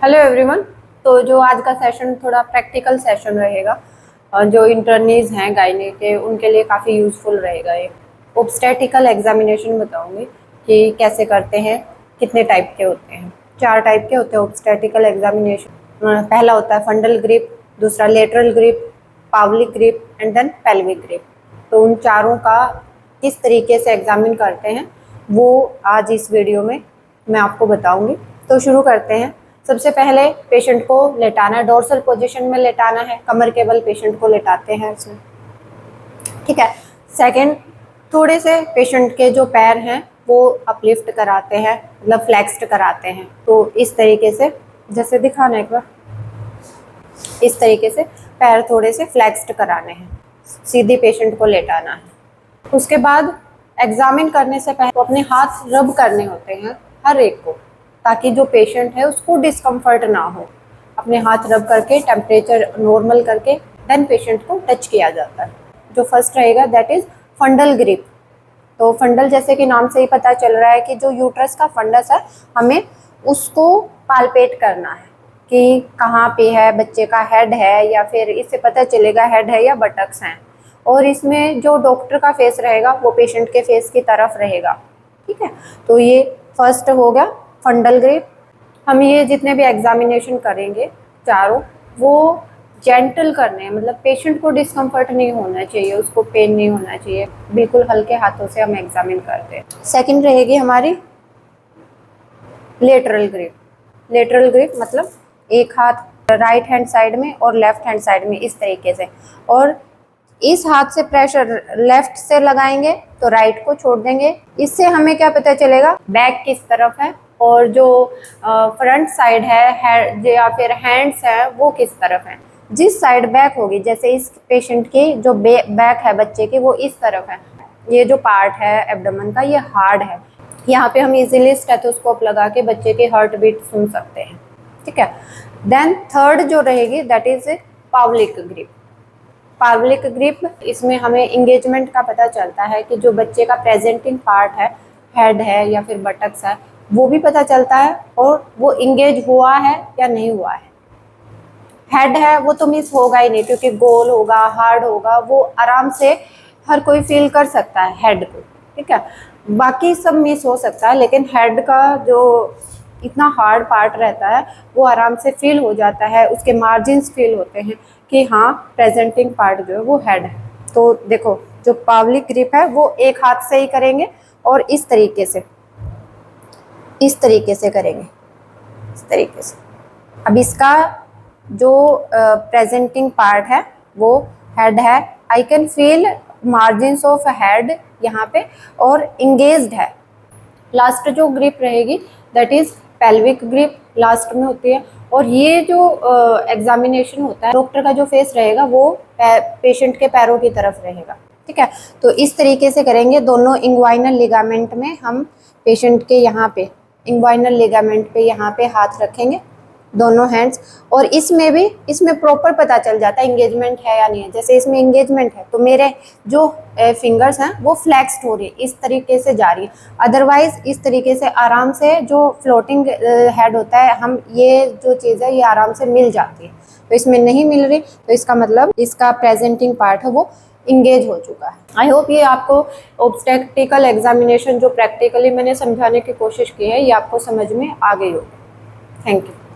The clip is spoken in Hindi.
Hello everyone. तो जो आज का सेशन थोड़ा प्रैक्टिकल सेशन रहेगा और जो इंटर्नीज हैं गायने के उनके लिए काफ़ी यूज़फुल रहेगा। ये ऑब्स्टेटिकल एग्जामिनेशन बताऊंगी कि कैसे करते हैं, कितने टाइप के होते हैं। 4 टाइप के होते हैं ऑब्स्टेटिकल एग्जामिनेशन। पहला होता है फंडल ग्रिप, दूसरा lateral grip, Pawlik grip and then pelvic grip. तो उन चारों का किस तरीके से एग्जामिन करते हैं वो आज इस वीडियो में मैं आपको बताऊंगी। तो शुरू करते हैं। सबसे पहले पेशेंट को लेटाना है, डोर्सल पोजीशन में लेटाना है, कमर के बल पेशेंट को लेटाते हैं इसमें, ठीक है। सेकंड, थोड़े से पेशेंट के जो पैर हैं वो अपलिफ्ट कराते हैं, मतलब फ्लेक्स्ड कराते हैं। तो इस तरीके से, जैसे दिखाना एक बार, इस तरीके से पैर थोड़े से फ्लेक्स्ड कराने हैं, सीधी पेशेंट को लेटाना है। उसके बाद एग्जामिन करने से पहले अपने हाथ रब करने होते हैं हर एक को, ताकि जो पेशेंट है उसको डिस्कम्फर्ट ना हो। अपने हाथ रब करके टेम्परेचर नॉर्मल करके देन पेशेंट को टच किया जाता है। जो फर्स्ट रहेगा दैट इज फंडल ग्रिप। तो फंडल जैसे कि नाम से ही पता चल रहा है कि जो यूट्रस का फंडस है हमें उसको पालपेट करना है कि कहाँ पे है, बच्चे का हेड है या फिर इससे पता चलेगा हेड है या बटक्स हैं। और इसमें जो डॉक्टर का फेस रहेगा वो पेशेंट के फेस की तरफ रहेगा, ठीक है। तो ये फर्स्ट हो गया फंडल ग्रिप। हम ये जितने भी एग्जामिनेशन करेंगे चारों, वो जेंटल करने हैं, मतलब पेशेंट को डिस्कम्फर्ट नहीं होना चाहिए, उसको पेन नहीं होना चाहिए, बिल्कुल हल्के हाथों से हम एग्जामिन करते हैं। सेकंड रहेगी हमारी लेटरल ग्रिप। लेटरल ग्रिप मतलब एक हाथ राइट हैंड साइड में और लेफ्ट हैंड साइड में इस तरीके से, और इस हाथ से प्रेशर लेफ्ट से लगाएंगे तो राइट को छोड़ देंगे। इससे हमें क्या पता चलेगा बैक किस तरफ है और जो फ्रंट साइड है या फिर हैंड्स है वो किस तरफ है। जिस साइड बैक होगी, जैसे इस पेशेंट की जो बैक है बच्चे की वो इस तरफ है, ये जो पार्ट है एब्डोमेन का ये हार्ड है, यहाँ पे हम इजीली स्टेथोस्कोप लगा के बच्चे की हार्ट बीट सुन सकते हैं, ठीक है। देन थर्ड जो रहेगी that is पावलिक grip. Pawlik grip, इसमें हमें इंगेजमेंट का पता चलता है कि जो बच्चे का प्रेजेंटिंग पार्ट है, हेड है या फिर बटक्स है, वो भी पता चलता है और वो इंगेज हुआ है या नहीं हुआ है। हेड है वो तो मिस होगा ही नहीं क्योंकि गोल होगा, हार्ड होगा, वो आराम से हर कोई फील कर सकता है हेड को, ठीक है। बाकी सब मिस हो सकता है लेकिन हेड का जो इतना हार्ड पार्ट रहता है वो आराम से फील हो जाता है, उसके मार्जिन्स फील होते हैं कि हाँ प्रेजेंटिंग पार्ट जो है वो हेड है। तो देखो जो पावलिक ग्रिप है वो एक हाथ से ही करेंगे और इस तरीके से करेंगे, इस तरीके से। अब इसका जो प्रेजेंटिंग पार्ट है वो हेड है, I can feel margins of head यहाँ पे और इंगेज्ड है। लास्ट जो ग्रिप रहेगी that is pelvic grip, last में होती है। और ये जो एग्जामिनेशन होता है, डॉक्टर का जो फेस रहेगा वो पेशेंट के पैरों की तरफ रहेगा, ठीक है। तो इस तरीके से करेंगे, दोनों इंग्वाइनल लिगामेंट में हम पेशेंट के यहाँ पे इंग्वाइनल लिगामेंट पे यहाँ पे हाथ रखेंगे दोनों हैंड्स, और इसमें प्रॉपर पता चल जाता है इंगेजमेंट है या नहीं है। जैसे इसमें इंगेजमेंट है तो मेरे जो फिंगर्स हैं वो फ्लेक्स्ड हो रही है, इस तरीके से जा रही है। अदरवाइज इस तरीके से आराम से जो फ्लोटिंग हेड होता है, हम ये जो चीज़ है ये आराम से मिल जाती है। तो इसमें नहीं मिल रही तो इसका मतलब इसका प्रेजेंटिंग पार्ट है वो इंगेज हो चुका है। आई होप ये आपको ऑब्स्टेटिकल एग्जामिनेशन जो प्रैक्टिकली मैंने समझाने की कोशिश की है ये आपको समझ में आ गई होगी। Thank you.